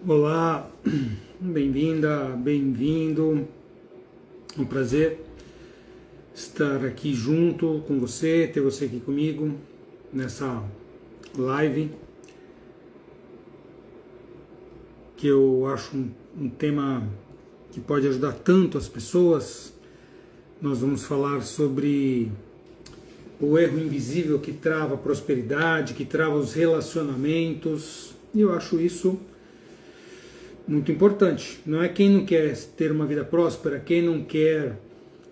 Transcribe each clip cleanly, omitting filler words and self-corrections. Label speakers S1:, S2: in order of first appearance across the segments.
S1: Olá, bem-vinda, bem-vindo. Um prazer estar aqui junto com você, ter você aqui comigo nessa live, que eu acho um tema que pode ajudar tanto as pessoas. Nós vamos falar sobre o erro invisível que trava a prosperidade, que trava os relacionamentos, e eu acho isso muito importante. Não é quem não quer ter uma vida próspera, quem não quer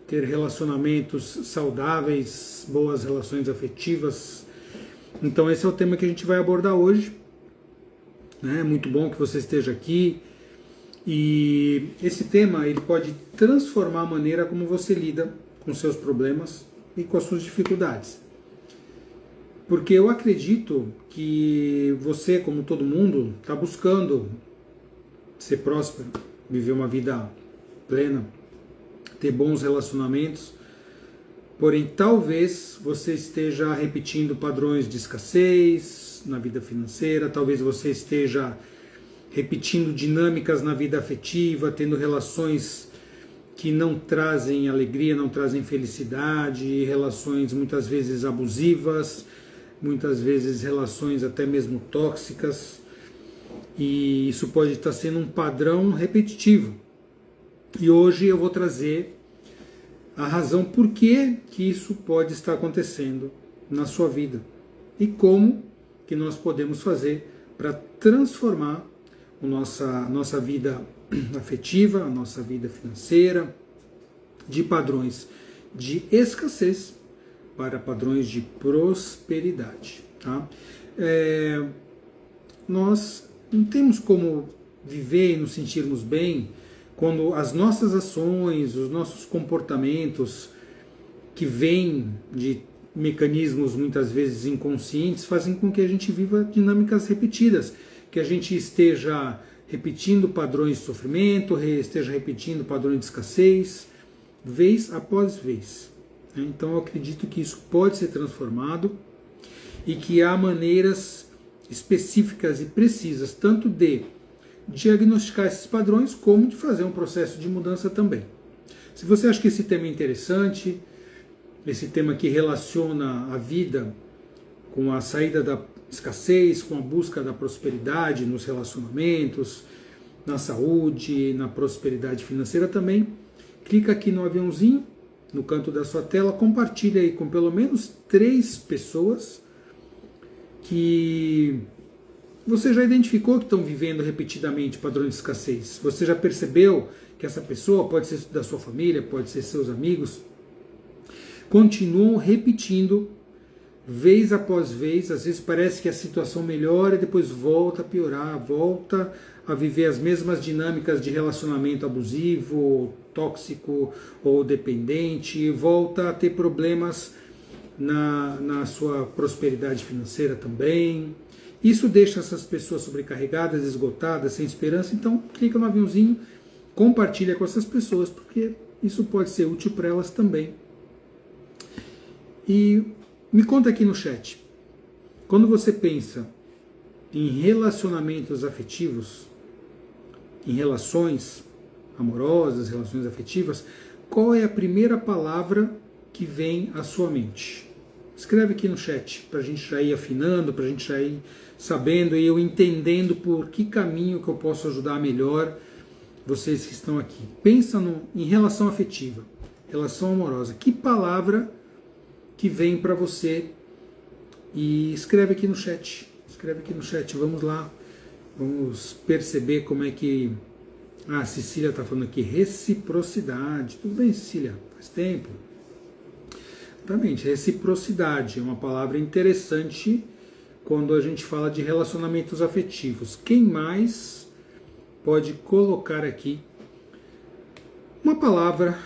S1: ter relacionamentos saudáveis, boas relações afetivas. Então esse é o tema que a gente vai abordar hoje. É muito bom que você esteja aqui. E esse tema ele pode transformar a maneira como você lida com seus problemas e com as suas dificuldades. Porque eu acredito que você, como todo mundo, está buscando ser próspero, viver uma vida plena, ter bons relacionamentos, porém talvez você esteja repetindo padrões de escassez na vida financeira, talvez você esteja repetindo dinâmicas na vida afetiva, tendo relações que não trazem alegria, não trazem felicidade, relações muitas vezes abusivas, muitas vezes relações até mesmo tóxicas. E isso pode estar sendo um padrão repetitivo. E hoje eu vou trazer a razão por que isso pode estar acontecendo na sua vida e como que nós podemos fazer para transformar a nossa vida afetiva, a nossa vida financeira, de padrões de escassez para padrões de prosperidade. Tá? Nós não temos como viver e nos sentirmos bem quando as nossas ações, os nossos comportamentos, que vêm de mecanismos muitas vezes inconscientes, fazem com que a gente viva dinâmicas repetidas, que a gente esteja repetindo padrões de sofrimento, esteja repetindo padrões de escassez, vez após vez. Então eu acredito que isso pode ser transformado e que há maneiras específicas e precisas, tanto de diagnosticar esses padrões, como de fazer um processo de mudança também. Se você acha que esse tema é interessante, esse tema que relaciona a vida com a saída da escassez, com a busca da prosperidade nos relacionamentos, na saúde, na prosperidade financeira também, clica aqui no aviãozinho, no canto da sua tela, compartilha aí com pelo menos 3 pessoas que você já identificou que estão vivendo repetidamente padrões de escassez. Você já percebeu que essa pessoa, pode ser da sua família, pode ser seus amigos, continuam repetindo vez após vez. Às vezes parece que a situação melhora e depois volta a piorar, volta a viver as mesmas dinâmicas de relacionamento abusivo, tóxico ou dependente, volta a ter problemas na sua prosperidade financeira também. Isso deixa essas pessoas sobrecarregadas, esgotadas, sem esperança. Então clica no aviãozinho, compartilha com essas pessoas, porque isso pode ser útil para elas também. E me conta aqui no chat, quando você pensa em relacionamentos afetivos, em relações amorosas, relações afetivas, qual é a primeira palavra que vem à sua mente? Escreve aqui no chat, para a gente já ir afinando, para a gente já ir sabendo e eu entendendo por que caminho que eu posso ajudar melhor vocês que estão aqui. Pensa em relação afetiva, relação amorosa. Que palavra que vem para você? E escreve aqui no chat. Escreve aqui no chat, vamos lá. Vamos perceber como é que... a Cecília está falando aqui, reciprocidade. Tudo bem, Cecília? Faz tempo. Exatamente, reciprocidade é uma palavra interessante quando a gente fala de relacionamentos afetivos. Quem mais pode colocar aqui uma palavra,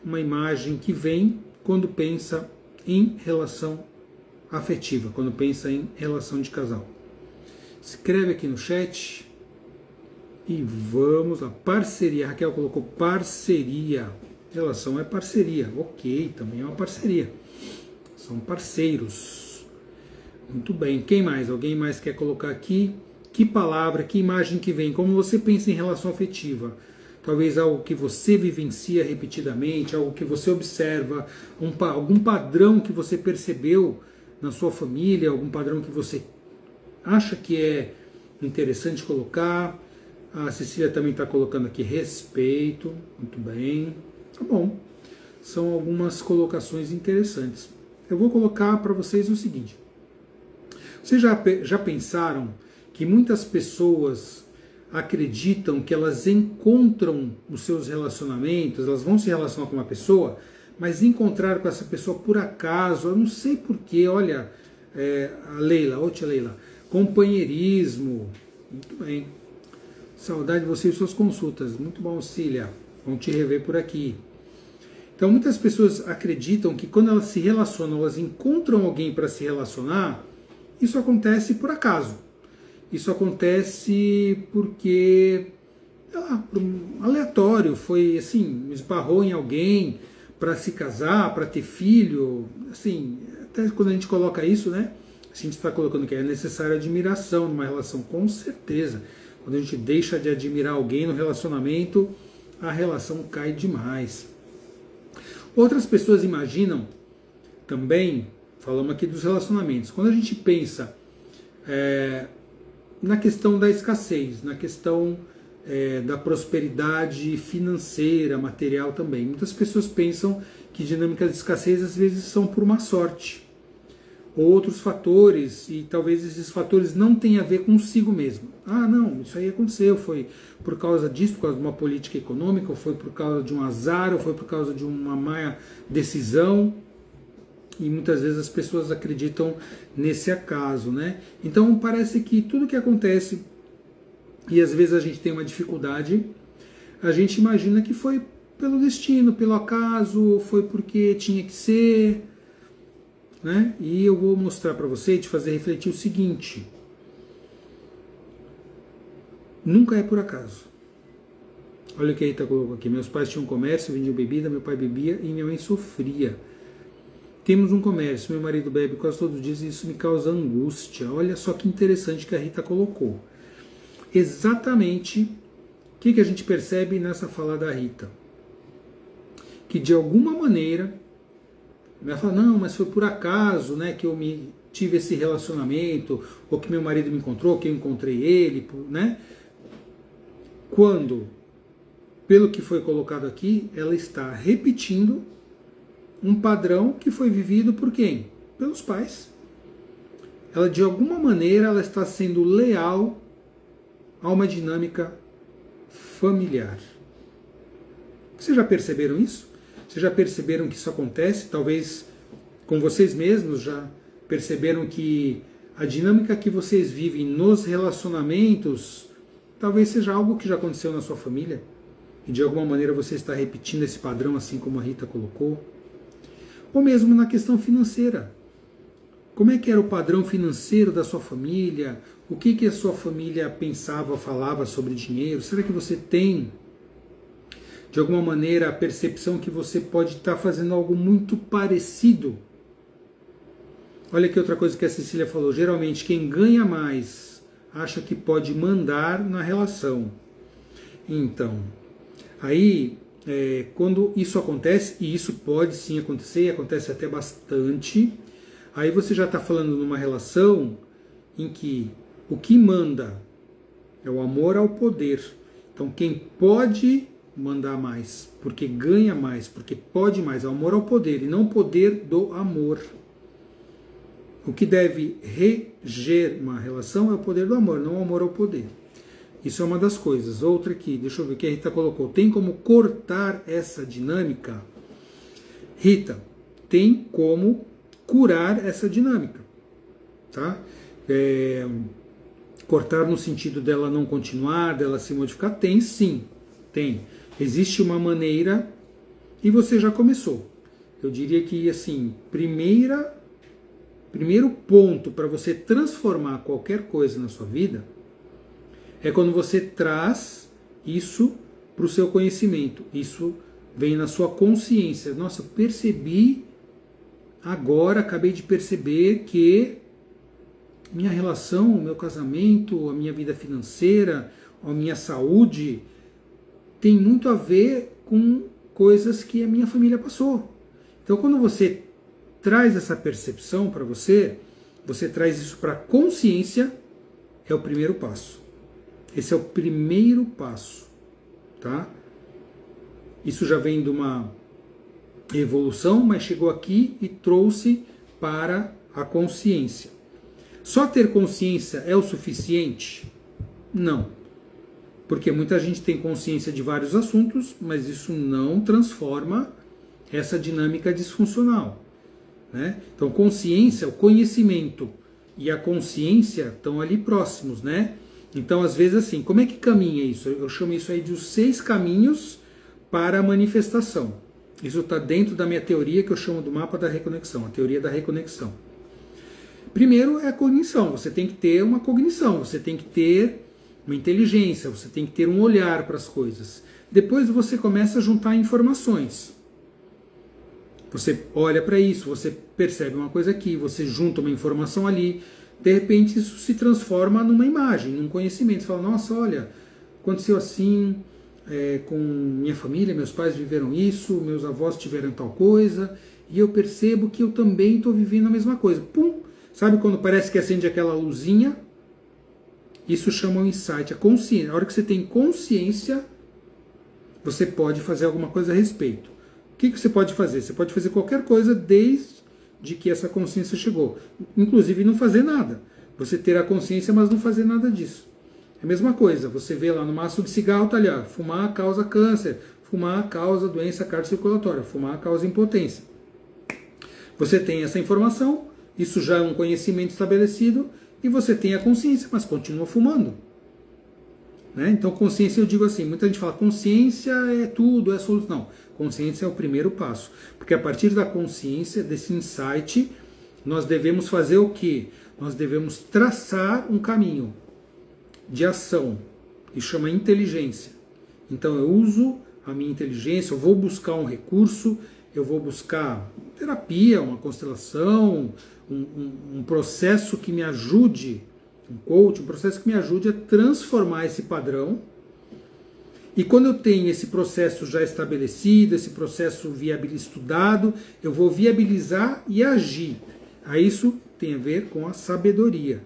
S1: uma imagem que vem quando pensa em relação afetiva, quando pensa em relação de casal? Escreve aqui no chat e vamos lá. Parceria, a Raquel colocou parceria. Relação é parceria, ok, também é uma parceria. São parceiros. Muito bem. Quem mais? Alguém mais quer colocar aqui? Que palavra, que imagem que vem? Como você pensa em relação afetiva? Talvez algo que você vivencia repetidamente, algo que você observa, algum padrão que você percebeu na sua família, algum padrão que você acha que é interessante colocar. A Cecília também está colocando aqui respeito, muito bem, tá bom. São algumas colocações interessantes. Eu vou colocar para vocês o seguinte. Vocês já pensaram que muitas pessoas acreditam que elas encontram os seus relacionamentos, elas vão se relacionar com uma pessoa, mas encontrar com essa pessoa por acaso, eu não sei porquê, olha, a Leila, ô tia Leila, companheirismo, muito bem, saudade de você e suas consultas, muito bom, Cília, vamos te rever por aqui. Então muitas pessoas acreditam que quando elas se relacionam, elas encontram alguém para se relacionar, isso acontece por acaso. Isso acontece porque, sei lá, aleatório, foi assim, esbarrou em alguém para se casar, para ter filho, assim, até quando a gente coloca isso, né? A gente está colocando que é necessária admiração numa relação, com certeza. Quando a gente deixa de admirar alguém no relacionamento, a relação cai demais. Outras pessoas imaginam também, falamos aqui dos relacionamentos, quando a gente pensa na questão da escassez, na questão da prosperidade financeira, material também. Muitas pessoas pensam que dinâmicas de escassez às vezes são por má sorte, ou outros fatores, e talvez esses fatores não tenham a ver consigo mesmo. Ah, não, isso aí aconteceu, foi por causa disso, por causa de uma política econômica, ou foi por causa de um azar, ou foi por causa de uma má decisão. E muitas vezes as pessoas acreditam nesse acaso, né? Então parece que tudo que acontece, e às vezes a gente tem uma dificuldade, a gente imagina que foi pelo destino, pelo acaso, foi porque tinha que ser, né? E eu vou mostrar para você e te fazer refletir o seguinte: nunca é por acaso. Olha o que a Rita colocou aqui. Meus pais tinham um comércio, vendiam bebida, meu pai bebia e minha mãe sofria. Temos um comércio, meu marido bebe quase todos os dias e isso me causa angústia. Olha só que interessante que a Rita colocou. Exatamente o que a gente percebe nessa fala da Rita? Que de alguma maneira, ela fala, não, mas foi por acaso, né, que eu tive esse relacionamento, ou que meu marido me encontrou, que eu encontrei ele, né? Quando, pelo que foi colocado aqui, ela está repetindo um padrão que foi vivido por quem? Pelos pais. Ela, de alguma maneira, ela está sendo leal a uma dinâmica familiar. Vocês já perceberam isso? Vocês já perceberam que isso acontece? Talvez com vocês mesmos já perceberam que a dinâmica que vocês vivem nos relacionamentos talvez seja algo que já aconteceu na sua família e de alguma maneira você está repetindo esse padrão, assim como a Rita colocou. Ou mesmo na questão financeira. Como é que era o padrão financeiro da sua família? O que a sua família pensava, falava sobre dinheiro? Será que você tem, de alguma maneira, a percepção que você pode estar fazendo algo muito parecido? Olha aqui outra coisa que a Cecília falou. Geralmente, quem ganha mais acha que pode mandar na relação. Então, aí, quando isso acontece, e isso pode sim acontecer, e acontece até bastante, aí você já está falando numa relação em que o que manda é o amor ao poder. Então quem pode mandar mais, porque ganha mais, porque pode mais, é o amor ao poder, e não o poder do amor. O que deve reger uma relação é o poder do amor, não o amor ao poder. Isso é uma das coisas. Outra aqui, deixa eu ver o que a Rita colocou. Tem como cortar essa dinâmica? Rita, tem como curar essa dinâmica. Tá? Cortar no sentido dela não continuar, dela se modificar? Tem sim, tem. Existe uma maneira e você já começou. Eu diria que, assim, primeiro ponto para você transformar qualquer coisa na sua vida é quando você traz isso para o seu conhecimento. Isso vem na sua consciência. Nossa, percebi agora, acabei de perceber que minha relação, o meu casamento, a minha vida financeira, a minha saúde, tem muito a ver com coisas que a minha família passou. Então, quando você traz essa percepção para você, você traz isso para a consciência, é o primeiro passo. Esse é o primeiro passo, tá? Isso já vem de uma evolução, mas chegou aqui e trouxe para a consciência. Só ter consciência é o suficiente? Não. Porque muita gente tem consciência de vários assuntos, mas isso não transforma essa dinâmica disfuncional, né? Então, consciência, o conhecimento e a consciência estão ali próximos, né? Então, às vezes, assim, como é que caminha isso? Eu chamo isso aí de os 6 caminhos para a manifestação. Isso está dentro da minha teoria que eu chamo do mapa da reconexão, a teoria da reconexão. Primeiro é a cognição, você tem que ter uma cognição, você tem que ter uma inteligência, você tem que ter um olhar para as coisas. Depois você começa a juntar informações. Você olha para isso, você percebe uma coisa aqui, você junta uma informação ali, de repente isso se transforma numa imagem, num conhecimento. Você fala, nossa, olha, aconteceu assim com minha família, meus pais viveram isso, meus avós tiveram tal coisa, e eu percebo que eu também estou vivendo a mesma coisa. Pum! Sabe quando parece que acende aquela luzinha? Isso chama um insight, a consciência. A hora que você tem consciência, você pode fazer alguma coisa a respeito. O que você pode fazer? Você pode fazer qualquer coisa desde que essa consciência chegou. Inclusive não fazer nada. Você ter a consciência, mas não fazer nada disso. É a mesma coisa. Você vê lá no maço de cigarro, tá ali, ó, fumar causa câncer, fumar causa doença cardiocirculatória, fumar causa impotência. Você tem essa informação, isso já é um conhecimento estabelecido, e você tem a consciência, mas continua fumando. Né? Então, consciência, eu digo assim, muita gente fala, consciência é tudo, é a solução. Não, consciência é o primeiro passo. Porque a partir da consciência, desse insight, nós devemos fazer o quê? Nós devemos traçar um caminho de ação, que chama inteligência. Então, eu uso a minha inteligência, eu vou buscar um recurso, eu vou buscar terapia, uma constelação, um processo que me ajude, um coach, um processo que me ajude a transformar esse padrão. E quando eu tenho esse processo já estabelecido, esse processo estudado, eu vou viabilizar e agir. Aí isso tem a ver com a sabedoria.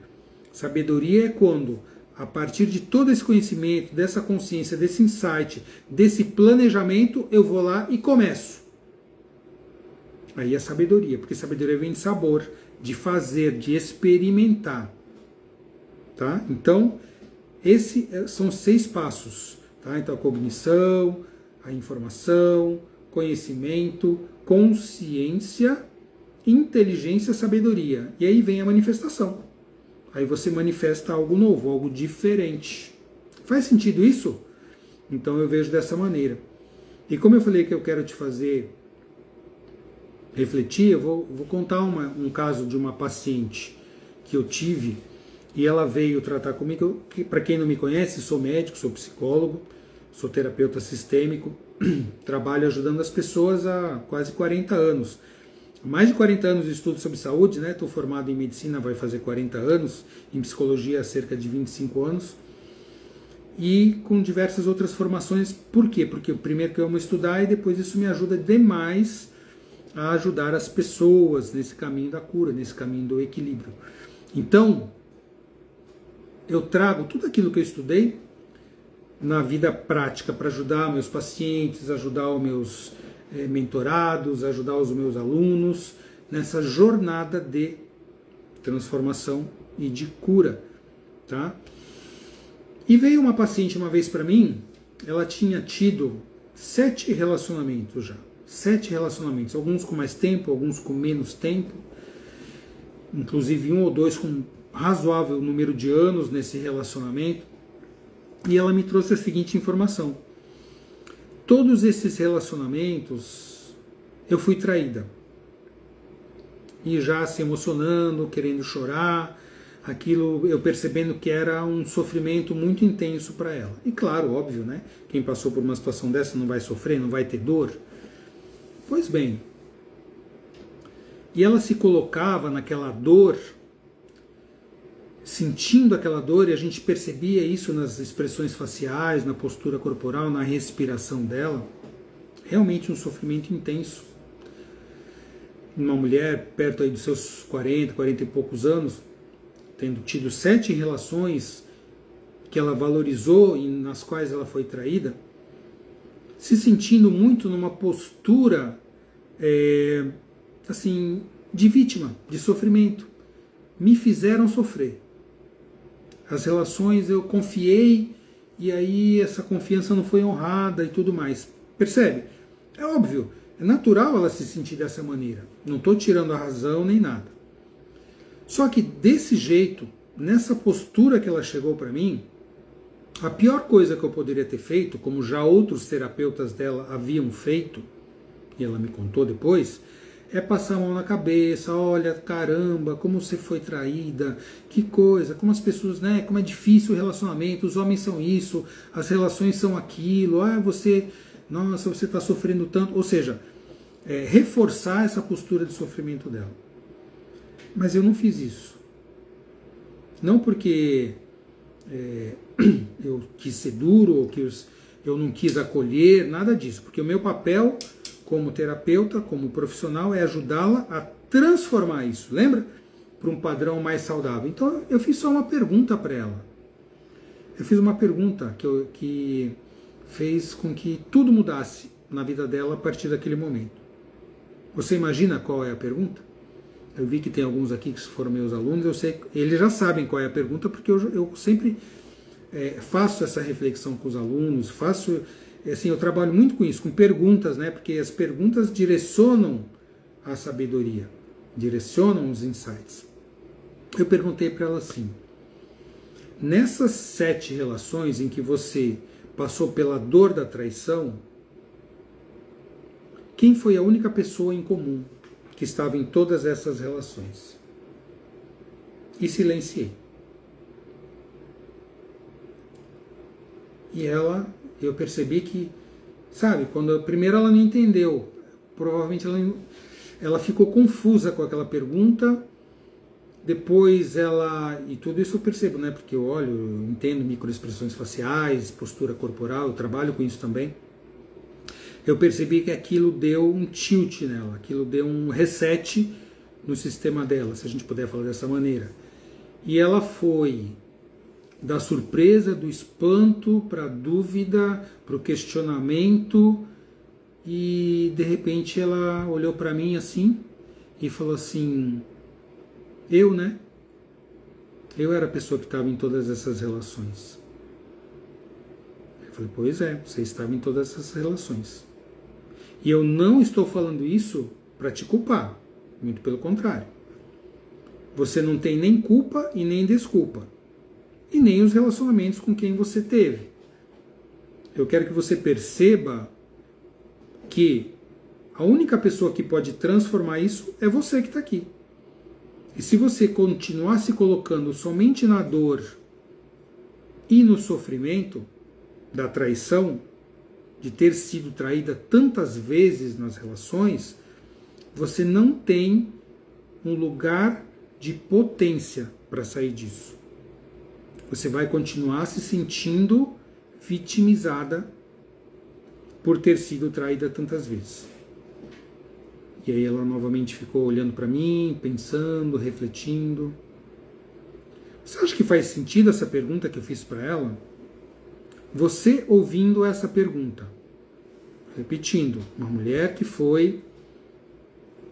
S1: Sabedoria é quando, a partir de todo esse conhecimento, dessa consciência, desse insight, desse planejamento, eu vou lá e começo. Aí é sabedoria, porque sabedoria vem de sabor, de fazer, de experimentar. Tá? Então, esses são 6 passos. Tá? Então, a cognição, a informação, conhecimento, consciência, inteligência, sabedoria. E aí vem a manifestação. Aí você manifesta algo novo, algo diferente. Faz sentido isso? Então eu vejo dessa maneira. E como eu falei que eu quero te fazer refletir, eu vou contar um caso de uma paciente que eu tive e ela veio tratar comigo. Para quem não me conhece, sou médico, sou psicólogo, sou terapeuta sistêmico, trabalho ajudando as pessoas há quase 40 anos. Mais de 40 anos de estudo sobre saúde, né? Estou formado em medicina, vai fazer 40 anos, em psicologia há cerca de 25 anos, e com diversas outras formações. Por quê? Porque primeiro que eu amo estudar e depois isso me ajuda demais a ajudar as pessoas nesse caminho da cura, nesse caminho do equilíbrio. Então, eu trago tudo aquilo que eu estudei na vida prática para ajudar meus pacientes, ajudar os meus mentorados, ajudar os meus alunos nessa jornada de transformação e de cura, tá? E veio uma paciente uma vez para mim, ela tinha tido 7 relacionamentos já, 7 relacionamentos, alguns com mais tempo, alguns com menos tempo, inclusive 1 ou 2 com razoável número de anos nesse relacionamento, e ela me trouxe a seguinte informação: todos esses relacionamentos eu fui traída. E já se emocionando, querendo chorar, aquilo eu percebendo que era um sofrimento muito intenso para ela. E claro, óbvio, né? Quem passou por uma situação dessa não vai sofrer, não vai ter dor. Pois bem, e ela se colocava naquela dor sentindo aquela dor, e a gente percebia isso nas expressões faciais, na postura corporal, na respiração dela. Realmente um sofrimento intenso. Uma mulher perto aí dos seus 40, 40 e poucos anos, tendo tido 7 relações que ela valorizou e nas quais ela foi traída, se sentindo muito numa postura assim, de vítima, de sofrimento. Me fizeram sofrer. As relações eu confiei e aí essa confiança não foi honrada e tudo mais. Percebe? É óbvio, é natural ela se sentir dessa maneira. Não estou tirando a razão nem nada. Só que desse jeito, nessa postura que ela chegou para mim, a pior coisa que eu poderia ter feito, como já outros terapeutas dela haviam feito, e ela me contou depois, é passar a mão na cabeça, olha, caramba, como você foi traída, que coisa, como as pessoas, né, como é difícil o relacionamento, os homens são isso, as relações são aquilo, nossa, você está sofrendo tanto, ou seja, reforçar essa postura de sofrimento dela. Mas eu não fiz isso. Não porque eu quis ser duro, ou que eu não quis acolher, nada disso, porque o meu papel como terapeuta, como profissional, é ajudá-la a transformar isso, lembra? Para um padrão mais saudável. Então eu fiz só uma pergunta para ela. Eu fiz uma pergunta que fez com que tudo mudasse na vida dela a partir daquele momento. Você imagina qual é a pergunta? Eu vi que tem alguns aqui que foram meus alunos, eu sei, eles já sabem qual é a pergunta, porque eu sempre faço essa reflexão com os alunos, assim, eu trabalho muito com isso, com perguntas, né? Porque as perguntas direcionam a sabedoria, direcionam os insights. Eu perguntei para ela assim: nessas 7 relações em que você passou pela dor da traição, quem foi a única pessoa em comum que estava em todas essas relações? E silenciei. E eu percebi que, sabe, primeiro ela não entendeu, provavelmente ela ficou confusa com aquela pergunta, depois e tudo isso eu percebo, né, porque eu olho, eu entendo microexpressões faciais, postura corporal, eu trabalho com isso também. Eu percebi que aquilo deu um tilt nela, aquilo deu um reset no sistema dela, se a gente puder falar dessa maneira. E ela foi da surpresa, do espanto, para a dúvida, para o questionamento, e de repente ela olhou para mim assim e falou assim: né? Eu era a pessoa que estava em todas essas relações. Eu falei: pois é, você estava em todas essas relações. E eu não estou falando isso para te culpar, muito pelo contrário. Você não tem nem culpa e nem desculpa. E nem os relacionamentos com quem você teve. Eu quero que você perceba que a única pessoa que pode transformar isso é você que está aqui. E se você continuar se colocando somente na dor e no sofrimento da traição, de ter sido traída tantas vezes nas relações, você não tem um lugar de potência para sair disso. Você vai continuar se sentindo vitimizada por ter sido traída tantas vezes. E aí ela novamente ficou olhando para mim, pensando, refletindo. Você acha que faz sentido essa pergunta que eu fiz para ela? Você ouvindo essa pergunta, repetindo, uma mulher que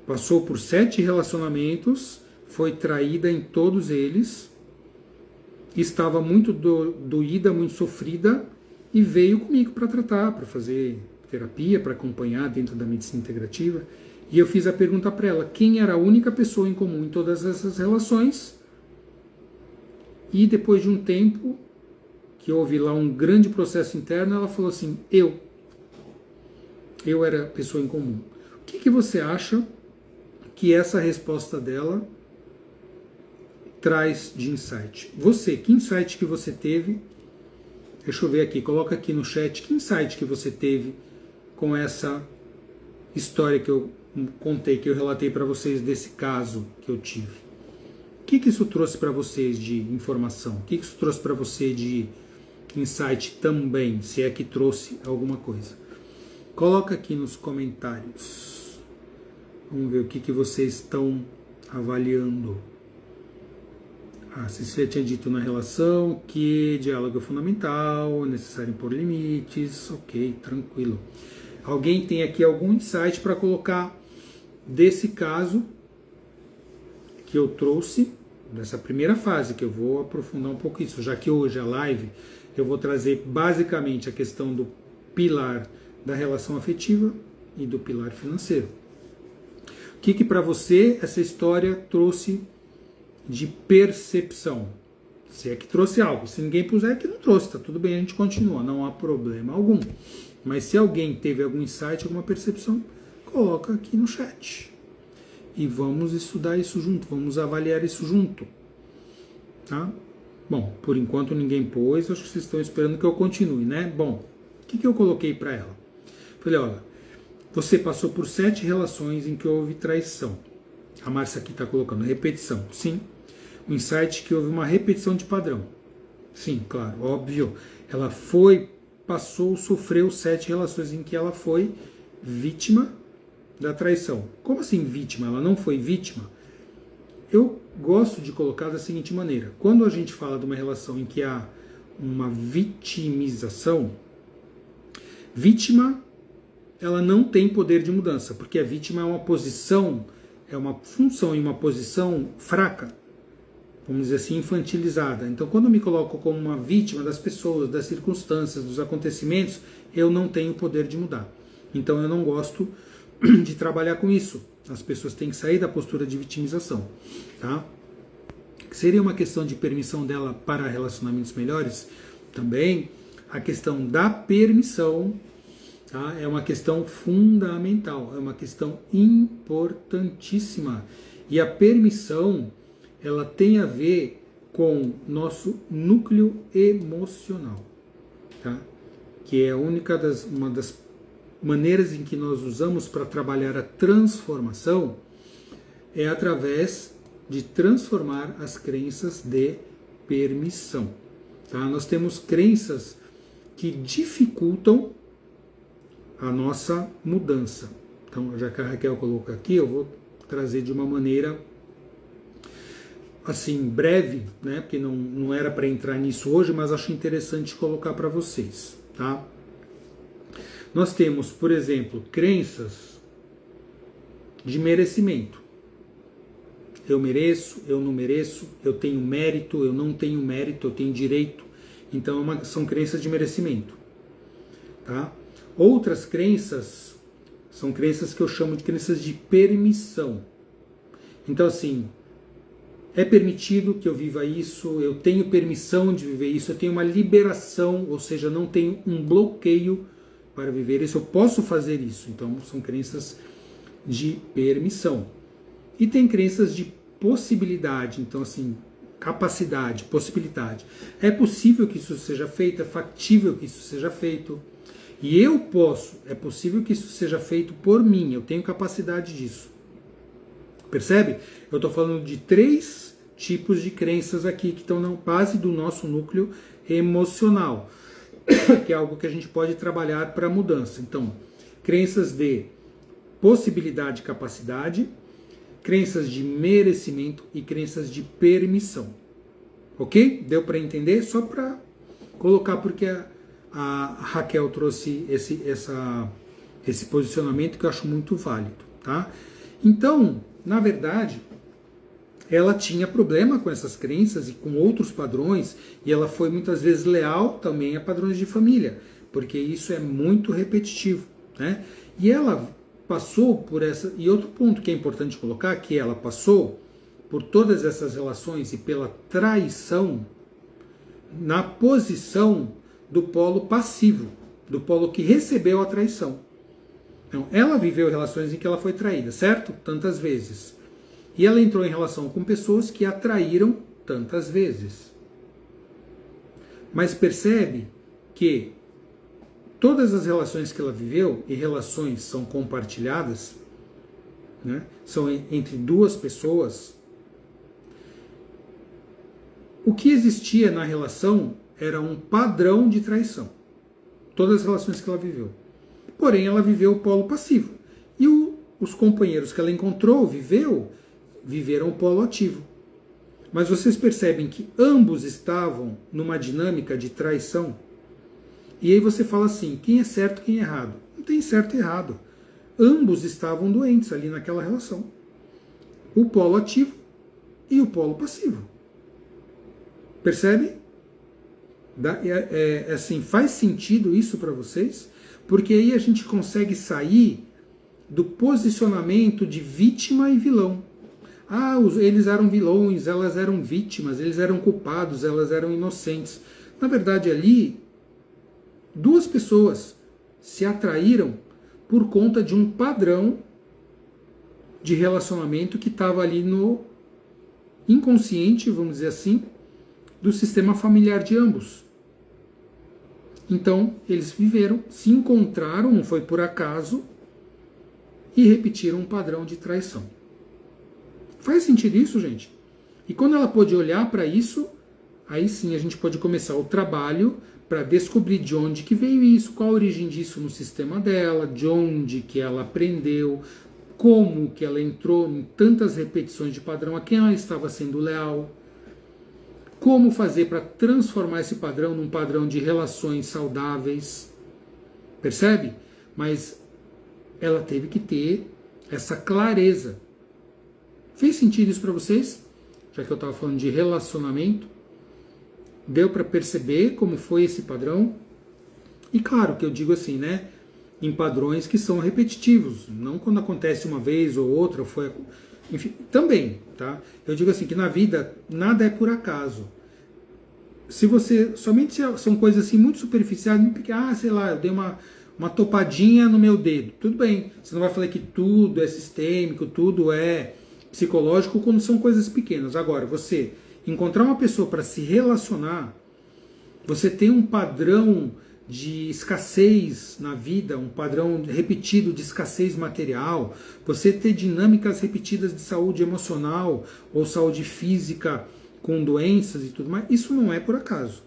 S1: passou por 7 relacionamentos, foi traída em todos eles, estava muito doída, muito sofrida, e veio comigo para tratar, para fazer terapia, para acompanhar dentro da medicina integrativa. E eu fiz a pergunta para ela: quem era a única pessoa em comum em todas essas relações? E depois de um tempo, que houve lá um grande processo interno, ela falou assim: eu era a pessoa em comum. O que você acha que essa resposta dela traz de insight? Você, que insight que você teve? Deixa eu ver aqui, coloca aqui no chat, que insight que você teve com essa história que eu contei, que eu relatei para vocês desse caso que eu tive. O que isso trouxe para vocês de informação? O que isso trouxe para você de insight também, se é que trouxe alguma coisa? Coloca aqui nos comentários. Vamos ver o que vocês estão avaliando. A Cecília tinha dito na relação que diálogo é fundamental, é necessário impor limites. Ok, tranquilo. Alguém tem aqui algum insight para colocar desse caso que eu trouxe, dessa primeira fase, que eu vou aprofundar um pouco isso, já que hoje a live eu vou trazer basicamente a questão do pilar da relação afetiva e do pilar financeiro. O que para você essa história trouxe de percepção? Se é que trouxe algo. Se ninguém puser, que não trouxe, tá tudo bem, a gente continua, não há problema algum. Mas se alguém teve algum insight, alguma percepção, coloca aqui no chat. E vamos estudar isso junto, vamos avaliar isso junto. Tá? Bom, por enquanto ninguém pôs, acho que vocês estão esperando que eu continue, né? Bom, o que eu coloquei para ela? Falei, olha, você passou por 7 relações em que houve traição. A Márcia aqui está colocando repetição. Sim. O insight que houve uma repetição de padrão. Sim, claro, óbvio. Ela sofreu 7 relações em que ela foi vítima da traição. Como assim vítima? Ela não foi vítima? Eu gosto de colocar da seguinte maneira. Quando a gente fala de uma relação em que há uma vitimização, vítima, ela não tem poder de mudança, porque a vítima é uma posição, é uma função e uma posição fraca, vamos dizer assim, infantilizada. Então, quando eu me coloco como uma vítima das pessoas, das circunstâncias, dos acontecimentos, eu não tenho poder de mudar. Então, eu não gosto de trabalhar com isso. As pessoas têm que sair da postura de vitimização. Tá? Seria uma questão de permissão dela para relacionamentos melhores? Também. A questão da permissão, tá? É uma questão fundamental, é uma questão importantíssima. E a permissão, ela tem a ver com nosso núcleo emocional, tá? Que é uma das maneiras em que nós usamos para trabalhar a transformação, é através de transformar as crenças de permissão. Tá? Nós temos crenças que dificultam a nossa mudança. Então, já que a Raquel coloca aqui, eu vou trazer de uma maneira assim, breve, né? Porque não era para entrar nisso hoje, mas acho interessante colocar para vocês. Tá? Nós temos, por exemplo, crenças de merecimento. Eu mereço, eu não mereço, eu tenho mérito, eu não tenho mérito, eu tenho direito. Então são crenças de merecimento. Tá? Outras crenças são crenças que eu chamo de crenças de permissão. Então assim, é permitido que eu viva isso, eu tenho permissão de viver isso, eu tenho uma liberação, ou seja, não tenho um bloqueio para viver isso, eu posso fazer isso. Então são crenças de permissão. E tem crenças de possibilidade, então assim, capacidade, possibilidade. É possível que isso seja feito, é factível que isso seja feito. E eu posso, é possível que isso seja feito por mim, eu tenho capacidade disso. Percebe? Eu estou falando de 3 tipos de crenças aqui que estão na base do nosso núcleo emocional, que é algo que a gente pode trabalhar para a mudança. Então, crenças de possibilidade e capacidade, crenças de merecimento e crenças de permissão. Ok? Deu para entender? Só para colocar, porque a Raquel trouxe esse posicionamento que eu acho muito válido. Tá? Então, na verdade, ela tinha problema com essas crenças e com outros padrões, e ela foi muitas vezes leal também a padrões de família, porque isso é muito repetitivo, né? E ela passou por essa... E outro ponto que é importante colocar, que ela passou por todas essas relações e pela traição na posição do polo passivo, do polo que recebeu a traição. Então, ela viveu relações em que ela foi traída, certo? Tantas vezes. E ela entrou em relação com pessoas que a traíram tantas vezes. Mas percebe que todas as relações que ela viveu, e relações são compartilhadas, né, são entre 2 pessoas, O que existia na relação era um padrão de traição. Todas as relações que ela viveu. Porém, ela viveu o polo passivo. E os companheiros que ela encontrou, viveram o polo ativo. Mas vocês percebem que ambos estavam numa dinâmica de traição? E aí você fala assim, quem é certo, quem é errado? Não tem certo e errado. Ambos estavam doentes ali naquela relação. O polo ativo e o polo passivo. Percebe? Assim, faz sentido isso para vocês? Porque aí a gente consegue sair do posicionamento de vítima e vilão. Eles eram vilões, elas eram vítimas, eles eram culpados, elas eram inocentes. Na verdade, ali, duas pessoas se atraíram por conta de um padrão de relacionamento que estava ali no inconsciente, vamos dizer assim, do sistema familiar de ambos. Então, eles viveram, se encontraram, não foi por acaso, e repetiram um padrão de traição. Faz sentido isso, gente? E quando ela pôde olhar para isso, aí sim a gente pode começar o trabalho para descobrir de onde que veio isso, qual a origem disso no sistema dela, de onde que ela aprendeu, como que ela entrou em tantas repetições de padrão, a quem ela estava sendo leal, como fazer para transformar esse padrão num padrão de relações saudáveis, percebe? Mas ela teve que ter essa clareza. Fez sentido isso para vocês? Já que eu estava falando de relacionamento, deu para perceber como foi esse padrão? E claro que eu digo assim, né? Em padrões que são repetitivos, não quando acontece uma vez ou outra, enfim, também, tá? Eu digo assim que na vida nada é por acaso. Se você somente são coisas assim muito superficiais, sei lá, eu dei uma topadinha no meu dedo, tudo bem. Você não vai falar que tudo é sistêmico, tudo é psicológico quando são coisas pequenas. Agora, você encontrar uma pessoa para se relacionar, você tem um padrão de escassez na vida, um padrão repetido de escassez material, você ter dinâmicas repetidas de saúde emocional ou saúde física com doenças e tudo mais, isso não é por acaso,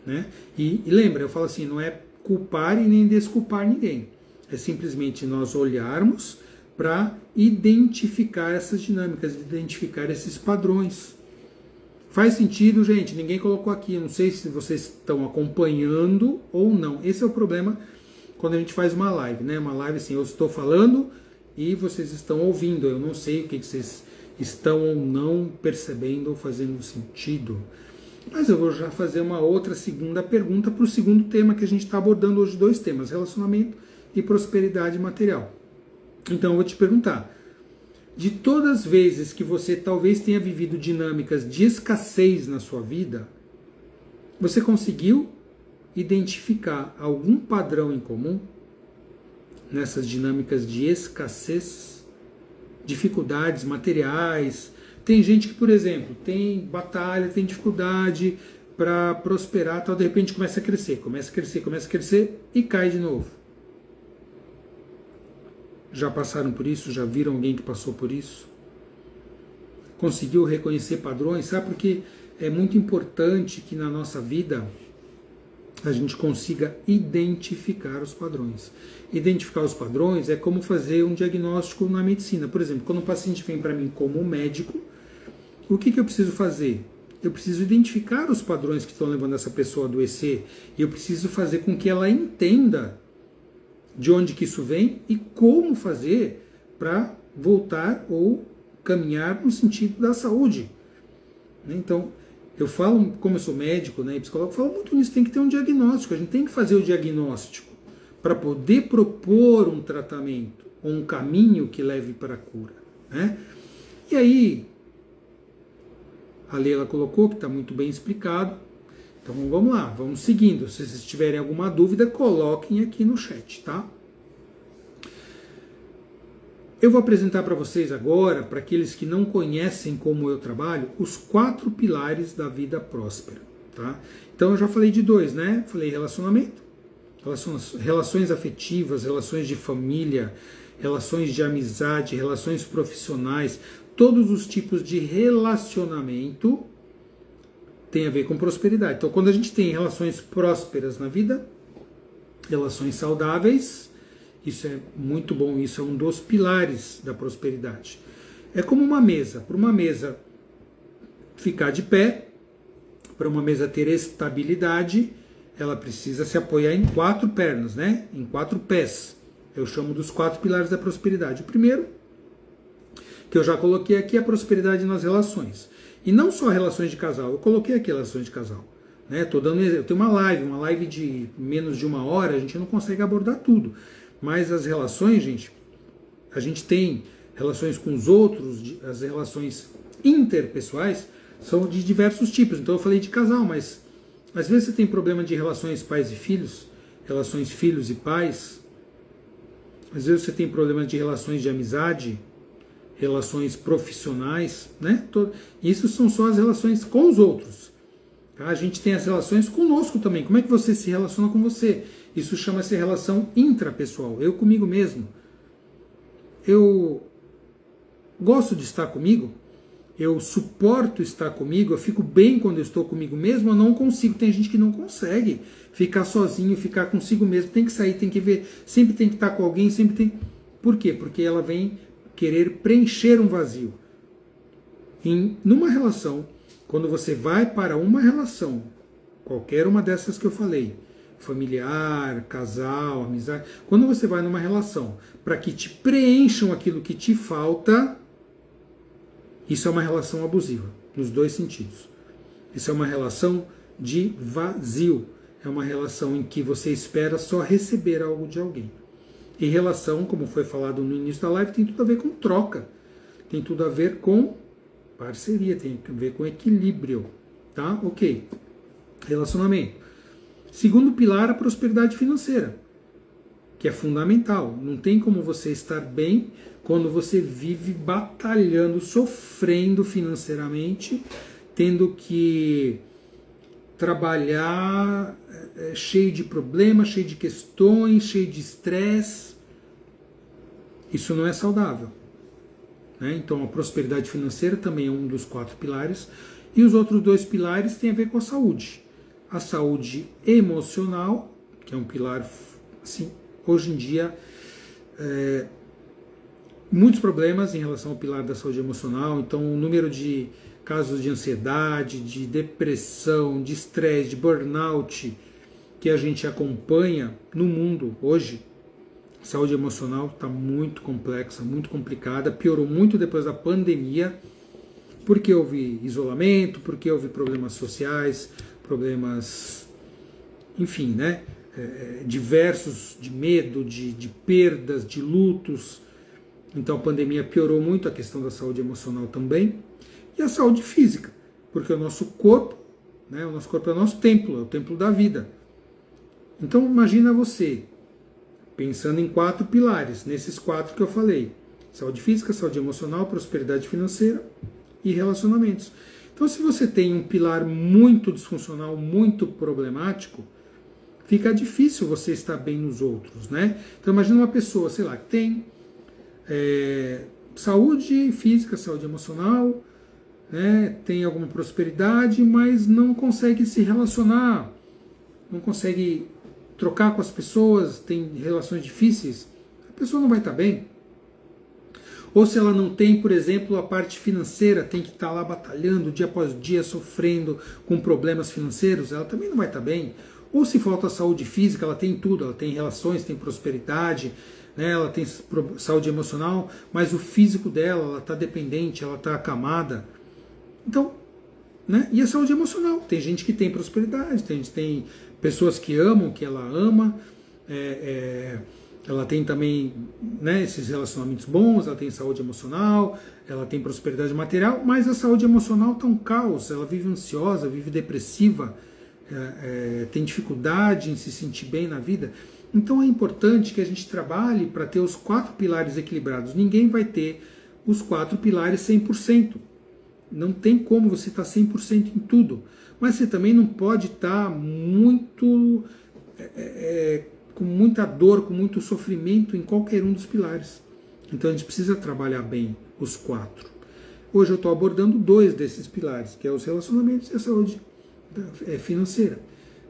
S1: né? E lembra, eu falo assim, não é culpar e nem desculpar ninguém, é simplesmente nós olharmos para identificar essas dinâmicas, identificar esses padrões. Faz sentido, gente? Ninguém colocou aqui. Não sei se vocês estão acompanhando ou não. Esse é o problema quando a gente faz uma live, né? Uma live assim, eu estou falando e vocês estão ouvindo. Eu não sei o que vocês estão ou não percebendo ou fazendo sentido. Mas eu vou já fazer uma outra segunda pergunta para o segundo tema que a gente está abordando hoje. Dois temas, relacionamento e prosperidade material. Então eu vou te perguntar. De todas as vezes que você talvez tenha vivido dinâmicas de escassez na sua vida, você conseguiu identificar algum padrão em comum nessas dinâmicas de escassez, dificuldades materiais? Tem gente que, por exemplo, tem batalha, tem dificuldade para prosperar, tal, de repente começa a crescer e cai de novo. Já passaram por isso? Já viram alguém que passou por isso? Conseguiu reconhecer padrões? Sabe, porque é muito importante que na nossa vida a gente consiga identificar os padrões. Identificar os padrões é como fazer um diagnóstico na medicina. Por exemplo, quando um paciente vem para mim como médico, o que eu preciso fazer? Eu preciso identificar os padrões que estão levando essa pessoa a adoecer. E eu preciso fazer com que ela entenda de onde que isso vem e como fazer para voltar ou caminhar no sentido da saúde. Então, eu falo, como eu sou médico, né, e psicólogo, eu falo muito nisso, tem que ter um diagnóstico, a gente tem que fazer o diagnóstico para poder propor um tratamento ou um caminho que leve para a cura, né? E aí, a Leila colocou que está muito bem explicado. Então vamos lá, vamos seguindo. Se vocês tiverem alguma dúvida, coloquem aqui no chat, tá? Eu vou apresentar para vocês agora, para aqueles que não conhecem como eu trabalho, os 4 pilares da vida próspera, tá? Então eu já falei de 2, né? Falei relacionamento, relações afetivas, relações de família, relações de amizade, relações profissionais, todos os tipos de relacionamento tem a ver com prosperidade. Então, quando a gente tem relações prósperas na vida, relações saudáveis, isso é muito bom, isso é um dos pilares da prosperidade. É como uma mesa. Para uma mesa ficar de pé, para uma mesa ter estabilidade, ela precisa se apoiar em 4 pernas, né? Em 4 pés. Eu chamo dos 4 pilares da prosperidade. O primeiro, que eu já coloquei aqui, é a prosperidade nas relações. E não só relações de casal, eu coloquei aqui relações de casal. Né? Eu tenho uma live de menos de 1 hora, a gente não consegue abordar tudo. Mas as relações, gente, a gente tem relações com os outros, as relações interpessoais são de diversos tipos. Então eu falei de casal, mas às vezes você tem problema de relações pais e filhos, relações filhos e pais. Às vezes você tem problema de relações de amizade, relações profissionais, né? Isso são só as relações com os outros. Tá? A gente tem as relações conosco também. Como é que você se relaciona com você? Isso chama-se relação intrapessoal. Eu comigo mesmo. Eu gosto de estar comigo. Eu suporto estar comigo. Eu fico bem quando eu estou comigo mesmo. Eu não consigo. Tem gente que não consegue ficar sozinho, ficar consigo mesmo. Tem que sair, tem que ver. Sempre tem que estar com alguém. Sempre tem. Por quê? Porque ela vem querer preencher um vazio. Numa relação, quando você vai para uma relação, qualquer uma dessas que eu falei, familiar, casal, amizade, quando você vai numa relação para que te preencham aquilo que te falta, isso é uma relação abusiva, nos 2 sentidos. Isso é uma relação de vazio. É uma relação em que você espera só receber algo de alguém. E relação, como foi falado no início da live, tem tudo a ver com troca. Tem tudo a ver com parceria, tem a ver com equilíbrio. Tá? Ok. Relacionamento. Segundo pilar, a prosperidade financeira, que é fundamental. Não tem como você estar bem quando você vive batalhando, sofrendo financeiramente, tendo que trabalhar cheio de problemas, cheio de questões, cheio de estresse. Isso não é saudável. Né? Então a prosperidade financeira também é um dos 4 pilares. E os outros 2 pilares têm a ver com a saúde. A saúde emocional, que é um pilar, assim, hoje em dia, muitos problemas em relação ao pilar da saúde emocional. Então o número de casos de ansiedade, de depressão, de estresse, de burnout que a gente acompanha no mundo hoje, saúde emocional está muito complexa, muito complicada, piorou muito depois da pandemia, porque houve isolamento, porque houve problemas sociais, problemas, enfim, né, diversos, de medo, de perdas, de lutos. Então a pandemia piorou muito a questão da saúde emocional também. E a saúde física, porque o nosso corpo, né, o nosso corpo é o nosso templo, é o templo da vida. Então imagina você, pensando em 4 pilares, nesses 4 que eu falei: saúde física, saúde emocional, prosperidade financeira e relacionamentos. Então se você tem um pilar muito disfuncional, muito problemático, fica difícil você estar bem nos outros, né? Então imagina uma pessoa, sei lá, que tem saúde física, saúde emocional, né, tem alguma prosperidade, mas não consegue se relacionar, não consegue trocar com as pessoas, tem relações difíceis, a pessoa não vai estar bem. Ou se ela não tem, por exemplo, a parte financeira, tem que estar lá batalhando dia após dia, sofrendo com problemas financeiros, ela também não vai estar bem. Ou se falta saúde física, ela tem tudo, ela tem relações, tem prosperidade, né, ela tem saúde emocional, mas o físico dela, ela está dependente, ela está acamada. Então, né? E a saúde emocional. Tem gente que tem prosperidade, tem pessoas que amam, que ela ama, ela tem também, né, esses relacionamentos bons, ela tem saúde emocional, ela tem prosperidade material, mas a saúde emocional está um caos, ela vive ansiosa, vive depressiva, tem dificuldade em se sentir bem na vida. Então é importante que a gente trabalhe para ter os 4 pilares equilibrados. Ninguém vai ter os 4 pilares 100%. Não tem como você estar 100% em tudo. Mas você também não pode estar muito com muita dor, com muito sofrimento em qualquer um dos pilares. Então a gente precisa trabalhar bem os 4. Hoje eu estou abordando 2 desses pilares, que é os relacionamentos e a saúde financeira.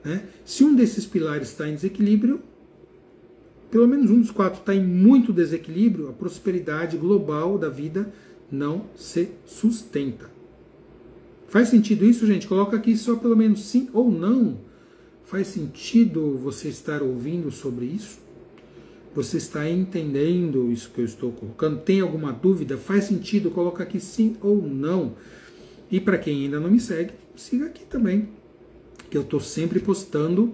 S1: Né? Se um desses pilares está em desequilíbrio, pelo menos um dos 4 está em muito desequilíbrio, a prosperidade global da vida não se sustenta. Faz sentido isso, gente? Coloca aqui só pelo menos sim ou não. Faz sentido você estar ouvindo sobre isso? Você está entendendo isso que eu estou colocando? Tem alguma dúvida? Faz sentido? Coloca aqui sim ou não. E para quem ainda não me segue, siga aqui também, que eu estou sempre postando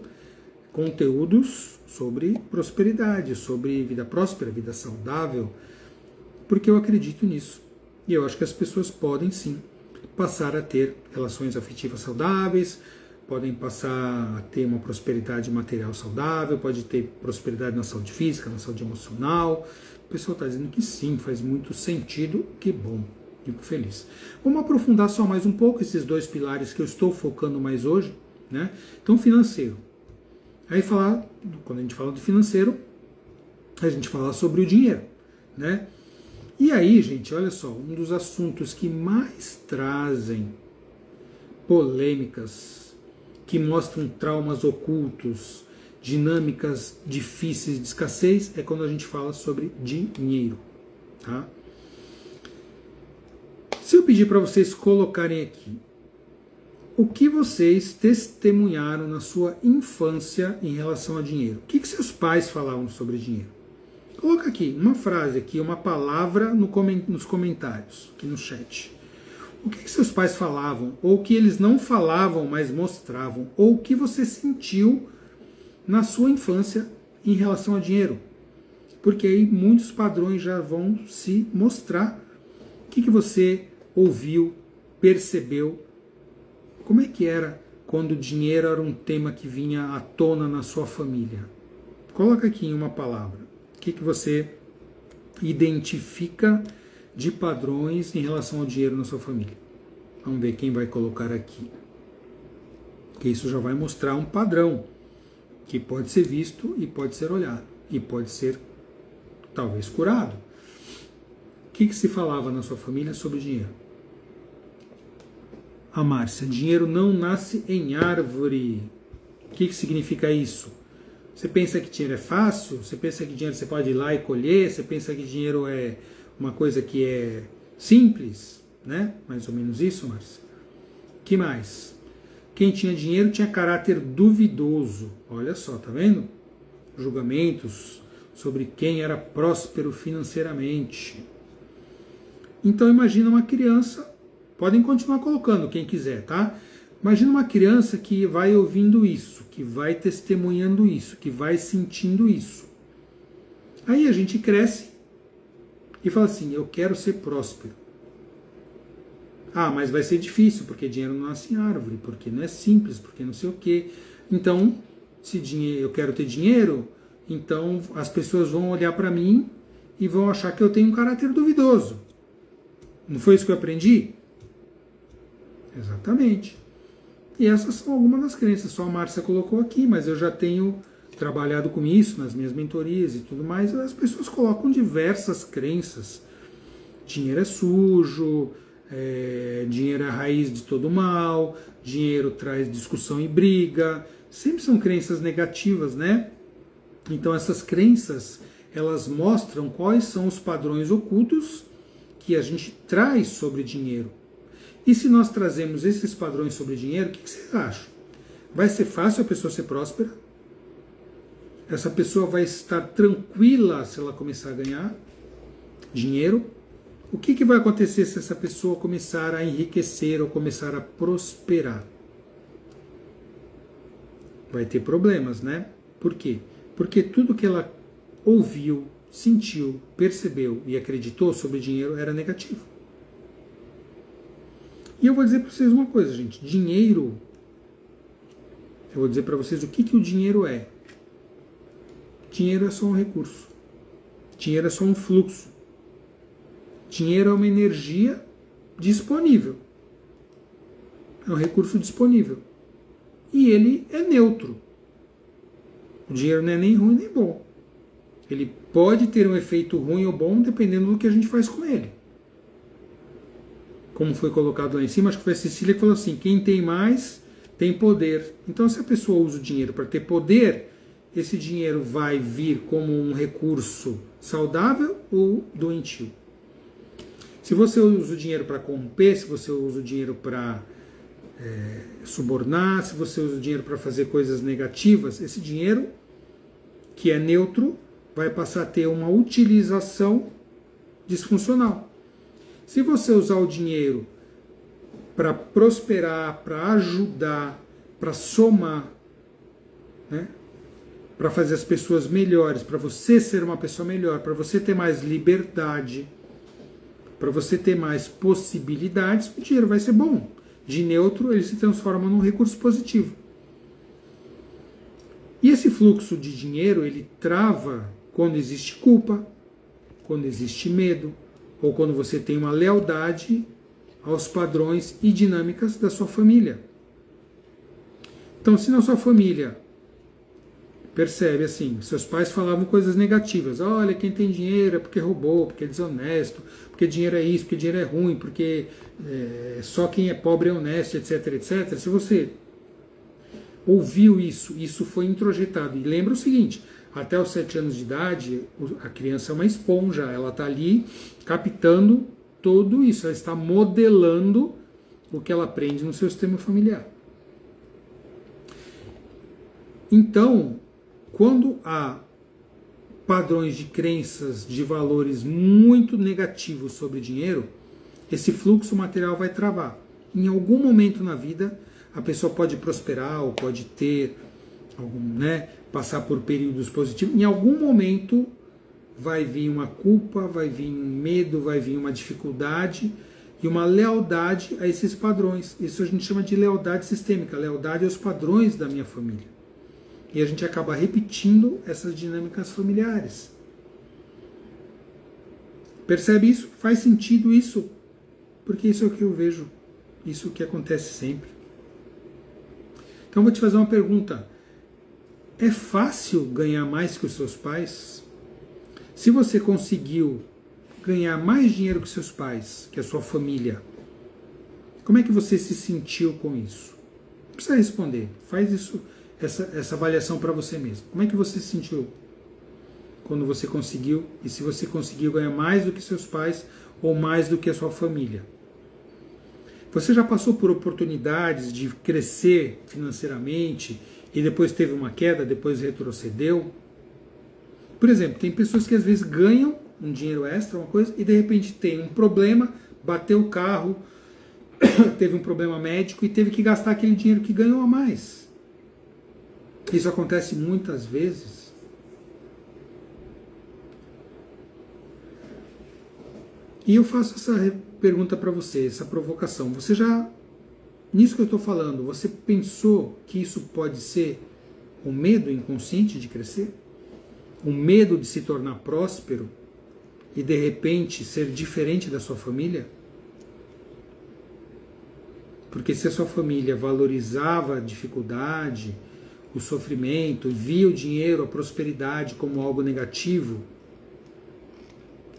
S1: conteúdos sobre prosperidade, sobre vida próspera, vida saudável, porque eu acredito nisso. E eu acho que as pessoas podem sim passar a ter relações afetivas saudáveis, podem passar a ter uma prosperidade material saudável, pode ter prosperidade na saúde física, na saúde emocional. O pessoal está dizendo que sim, faz muito sentido, que bom, fico feliz. Vamos aprofundar só mais um pouco esses 2 pilares que eu estou focando mais hoje, né? Então, financeiro. Aí quando a gente fala do financeiro, a gente fala sobre o dinheiro, né? E aí, gente, olha só, um dos assuntos que mais trazem polêmicas, que mostram traumas ocultos, dinâmicas difíceis de escassez, é quando a gente fala sobre dinheiro, tá? Se eu pedir para vocês colocarem aqui o que vocês testemunharam na sua infância em relação a dinheiro, o que seus pais falavam sobre dinheiro? Coloca aqui uma frase, aqui, uma palavra nos comentários, aqui no chat. O que seus pais falavam, ou o que eles não falavam, mas mostravam, ou o que você sentiu na sua infância em relação a dinheiro? Porque aí muitos padrões já vão se mostrar. O que você ouviu, percebeu? Como é que era quando o dinheiro era um tema que vinha à tona na sua família? Coloca aqui em uma palavra. O que você identifica de padrões em relação ao dinheiro na sua família? Vamos ver quem vai colocar aqui. Porque isso já vai mostrar um padrão que pode ser visto e pode ser olhado. E pode ser, talvez, curado. O que se falava na sua família sobre dinheiro? A Márcia, dinheiro não nasce em árvore. O que significa isso? Você pensa que dinheiro é fácil? Você pensa que dinheiro você pode ir lá e colher? Você pensa que dinheiro é uma coisa que é simples? Né? Mais ou menos isso, Márcia. Que mais? Quem tinha dinheiro tinha caráter duvidoso. Olha só, tá vendo? Julgamentos sobre quem era próspero financeiramente. Então imagina uma criança, podem continuar colocando quem quiser, tá? Imagina uma criança que vai ouvindo isso, que vai testemunhando isso, que vai sentindo isso. Aí a gente cresce e fala assim, eu quero ser próspero. Ah, mas vai ser difícil, porque dinheiro não nasce em árvore, porque não é simples, porque não sei o quê. Então, se eu quero ter dinheiro, então as pessoas vão olhar para mim e vão achar que eu tenho um caráter duvidoso. Não foi isso que eu aprendi? Exatamente. E essas são algumas das crenças. Só a Márcia colocou aqui, mas eu já tenho trabalhado com isso nas minhas mentorias e tudo mais. As pessoas colocam diversas crenças. Dinheiro é sujo, dinheiro é a raiz de todo mal, dinheiro traz discussão e briga. Sempre são crenças negativas, né? Então essas crenças, elas mostram quais são os padrões ocultos que a gente traz sobre dinheiro. E se nós trazemos esses padrões sobre dinheiro, o que vocês acham? Vai ser fácil a pessoa ser próspera? Essa pessoa vai estar tranquila se ela começar a ganhar dinheiro? O que vai acontecer se essa pessoa começar a enriquecer ou começar a prosperar? Vai ter problemas, né? Por quê? Porque tudo que ela ouviu, sentiu, percebeu e acreditou sobre dinheiro era negativo. E eu vou dizer para vocês uma coisa, gente. Dinheiro, eu vou dizer para vocês o que o dinheiro é. Dinheiro é só um recurso. Dinheiro é só um fluxo. Dinheiro é uma energia disponível. É um recurso disponível. E ele é neutro. O dinheiro não é nem ruim nem bom. Ele pode ter um efeito ruim ou bom dependendo do que a gente faz com ele. Como foi colocado lá em cima, acho que foi a Cecília que falou assim, quem tem mais tem poder. Então, se a pessoa usa o dinheiro para ter poder, esse dinheiro vai vir como um recurso saudável ou doentio. Se você usa o dinheiro para corromper, se você usa o dinheiro para subornar, se você usa o dinheiro para fazer coisas negativas, esse dinheiro, que é neutro, vai passar a ter uma utilização disfuncional. Se você usar o dinheiro para prosperar, para ajudar, para somar, né, para fazer as pessoas melhores, para você ser uma pessoa melhor, para você ter mais liberdade, para você ter mais possibilidades, o dinheiro vai ser bom. De neutro, ele se transforma num recurso positivo. E esse fluxo de dinheiro, ele trava quando existe culpa, quando existe medo, ou quando você tem uma lealdade aos padrões e dinâmicas da sua família. Então, se na sua família, percebe assim, seus pais falavam coisas negativas, olha, quem tem dinheiro é porque roubou, porque é desonesto, porque dinheiro é isso, porque dinheiro é ruim, porque só quem é pobre é honesto, etc, etc. Se você ouviu isso, isso foi introjetado. E lembra o seguinte, até os 7 anos de idade, a criança é uma esponja, ela está ali captando tudo isso, ela está modelando o que ela aprende no seu sistema familiar. Então, quando há padrões de crenças, de valores muito negativos sobre dinheiro, esse fluxo material vai travar. Em algum momento na vida, a pessoa pode prosperar ou pode ter, passar por períodos positivos. Em algum momento vai vir uma culpa, vai vir um medo, vai vir uma dificuldade e uma lealdade a esses padrões. Isso a gente chama de lealdade sistêmica, lealdade aos padrões da minha família. E a gente acaba repetindo essas dinâmicas familiares. Percebe isso? Faz sentido isso? Porque isso é o que eu vejo. Isso que acontece sempre. Então eu vou te fazer uma pergunta. É fácil ganhar mais que os seus pais? Se você conseguiu ganhar mais dinheiro que seus pais, que a sua família, como é que você se sentiu com isso? Não precisa responder. Faz isso, essa avaliação para você mesmo. Como é que você se sentiu quando você conseguiu? E se você conseguiu ganhar mais do que seus pais ou mais do que a sua família? Você já passou por oportunidades de crescer financeiramente e depois teve uma queda, depois retrocedeu? Por exemplo, tem pessoas que às vezes ganham um dinheiro extra, uma coisa, e de repente tem um problema, bateu o carro, teve um problema médico e teve que gastar aquele dinheiro que ganhou a mais. Isso acontece muitas vezes. E eu faço essa pergunta para você, essa provocação. Você já, nisso que eu estou falando, você pensou que isso pode ser um medo inconsciente de crescer? Um medo de se tornar próspero e de repente ser diferente da sua família? Porque se a sua família valorizava a dificuldade, o sofrimento, via o dinheiro, a prosperidade como algo negativo,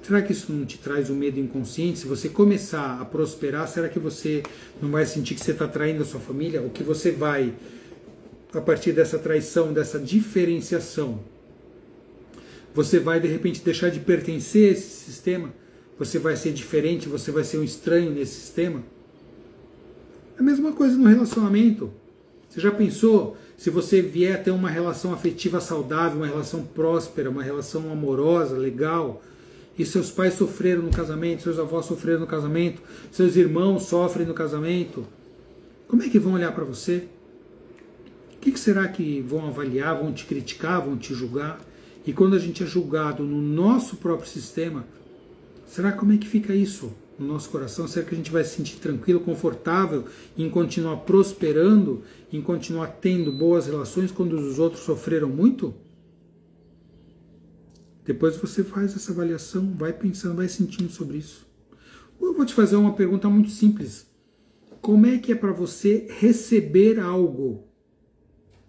S1: será que isso não te traz um medo inconsciente? Se você começar a prosperar, será que você não vai sentir que você está traindo a sua família? Ou que você vai, a partir dessa traição, dessa diferenciação, você vai de repente deixar de pertencer a esse sistema? Você vai ser diferente, você vai ser um estranho nesse sistema? É a mesma coisa no relacionamento. Você já pensou, se você vier a ter uma relação afetiva saudável, uma relação próspera, uma relação amorosa, legal, e seus pais sofreram no casamento, seus avós sofreram no casamento, seus irmãos sofrem no casamento, como é que vão olhar para você? O que será que vão avaliar, vão te criticar, vão te julgar? E quando a gente é julgado no nosso próprio sistema, será como é que fica isso no nosso coração? Será que a gente vai se sentir tranquilo, confortável em continuar prosperando, em continuar tendo boas relações quando os outros sofreram muito? Depois você faz essa avaliação, vai pensando, vai sentindo sobre isso. Eu vou te fazer uma pergunta muito simples. Como é que é para você receber algo?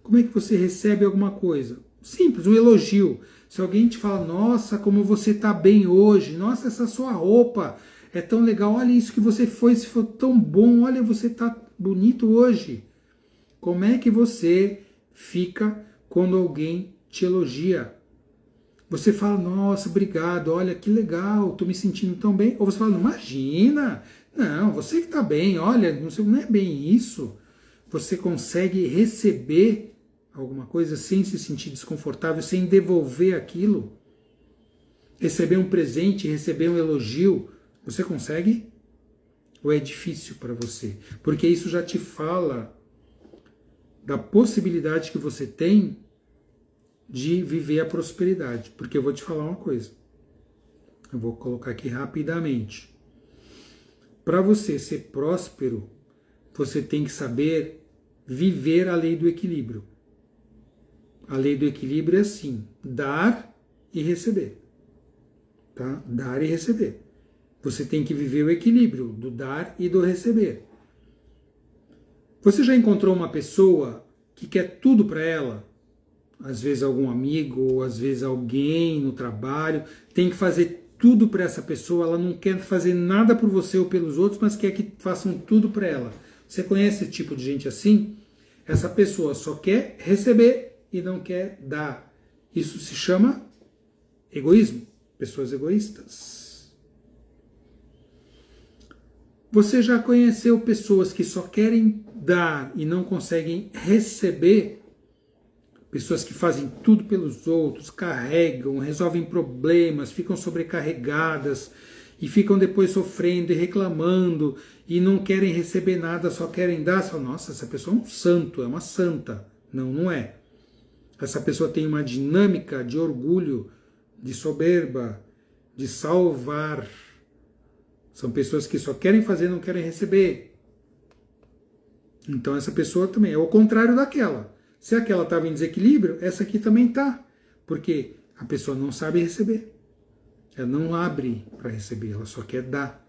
S1: Como é que você recebe alguma coisa? Simples, um elogio. Se alguém te fala, nossa, como você está bem hoje, nossa, essa sua roupa é tão legal, olha isso que você foi, se for tão bom, olha, você está bonito hoje. Como é que você fica quando alguém te elogia? Você fala, nossa, obrigado, olha que legal, estou me sentindo tão bem. Ou você fala, imagina, não, você que está bem, olha, não é bem isso. Você consegue receber alguma coisa sem se sentir desconfortável, sem devolver aquilo? Receber um presente, receber um elogio, você consegue? Ou é difícil para você? Porque isso já te fala da possibilidade que você tem de viver a prosperidade. Porque eu vou te falar uma coisa. Eu vou colocar aqui rapidamente. Para você ser próspero, você tem que saber viver a lei do equilíbrio. A lei do equilíbrio é assim: dar e receber. Tá? Dar e receber. Você tem que viver o equilíbrio do dar e do receber. Você já encontrou uma pessoa que quer tudo para ela? Às vezes algum amigo, ou às vezes alguém no trabalho, tem que fazer tudo para essa pessoa, ela não quer fazer nada por você ou pelos outros, mas quer que façam tudo para ela. Você conhece esse tipo de gente assim? Essa pessoa só quer receber e não quer dar. Isso se chama egoísmo. Pessoas egoístas. Você já conheceu pessoas que só querem dar e não conseguem receber? Pessoas que fazem tudo pelos outros, carregam, resolvem problemas, ficam sobrecarregadas e ficam depois sofrendo e reclamando e não querem receber nada, só querem dar. Só, nossa, essa pessoa é um santo, é uma santa. Não, não é. Essa pessoa tem uma dinâmica de orgulho, de soberba, de salvar. São pessoas que só querem fazer, não querem receber. Então essa pessoa também é o contrário daquela. Se aquela estava em desequilíbrio, essa aqui também está. Porque a pessoa não sabe receber. Ela não abre para receber, ela só quer dar.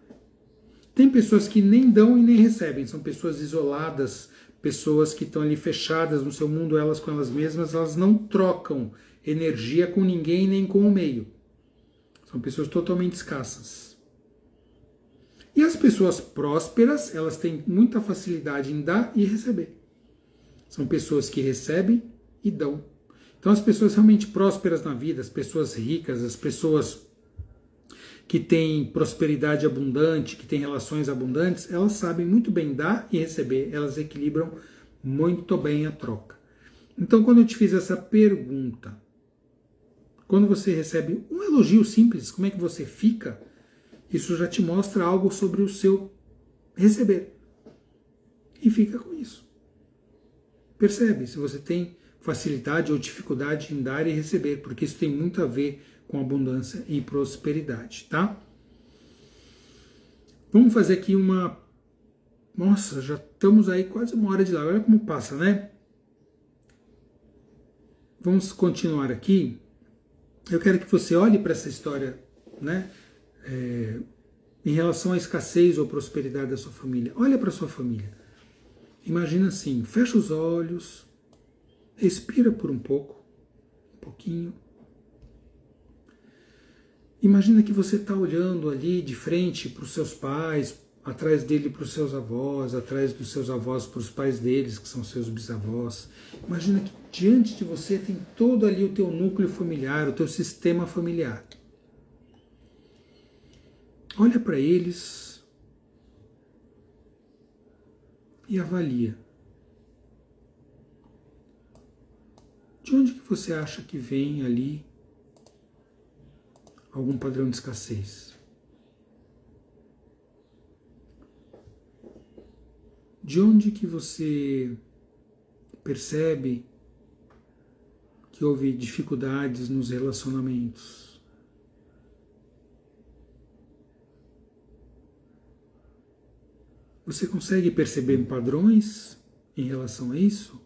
S1: Tem pessoas que nem dão e nem recebem. São pessoas isoladas, pessoas que estão ali fechadas no seu mundo, elas com elas mesmas, elas não trocam energia com ninguém nem com o meio. São pessoas totalmente escassas. E as pessoas prósperas, elas têm muita facilidade em dar e receber. São pessoas que recebem e dão. Então as pessoas realmente prósperas na vida, as pessoas ricas, as pessoas que têm prosperidade abundante, que têm relações abundantes, elas sabem muito bem dar e receber, elas equilibram muito bem a troca. Então quando eu te fiz essa pergunta, quando você recebe um elogio simples, como é que você fica? Isso já te mostra algo sobre o seu receber. E fica com isso. Percebe se você tem facilidade ou dificuldade em dar e receber, porque isso tem muito a ver com abundância e prosperidade, tá? Vamos fazer aqui uma... Nossa, já estamos aí quase uma hora de live, olha como passa, né? Vamos continuar aqui. Eu quero que você olhe para essa história, né? Em relação à escassez ou prosperidade da sua família. Olha para a sua família. Imagina assim, fecha os olhos, respira por um pouquinho. Imagina que você está olhando ali de frente para os seus pais, atrás dele para os seus avós, atrás dos seus avós para os pais deles, que são seus bisavós. Imagina que diante de você tem todo ali o teu núcleo familiar, o teu sistema familiar. Olha para eles e avalia. De onde que você acha que vem ali algum padrão de escassez? De onde que você percebe que houve dificuldades nos relacionamentos? Você consegue perceber padrões em relação a isso?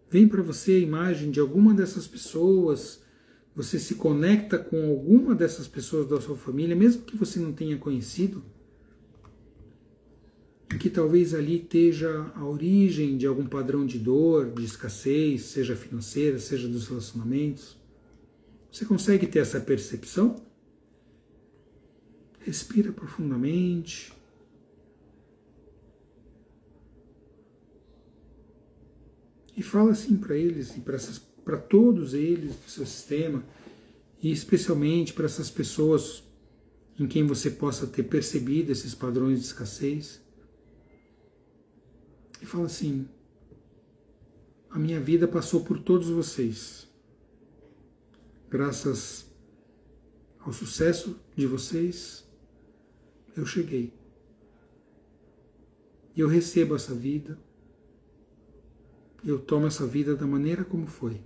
S1: Vem para você a imagem de alguma dessas pessoas, você se conecta com alguma dessas pessoas da sua família, mesmo que você não tenha conhecido, e que talvez ali esteja a origem de algum padrão de dor, de escassez, seja financeira, seja dos relacionamentos. Você consegue ter essa percepção? Respira profundamente. E fala assim para eles e para todos eles do seu sistema, e especialmente para essas pessoas em quem você possa ter percebido esses padrões de escassez. E fala assim: a minha vida passou por todos vocês. Graças ao sucesso de vocês, eu cheguei. E eu recebo essa vida. Eu tomo essa vida da maneira como foi.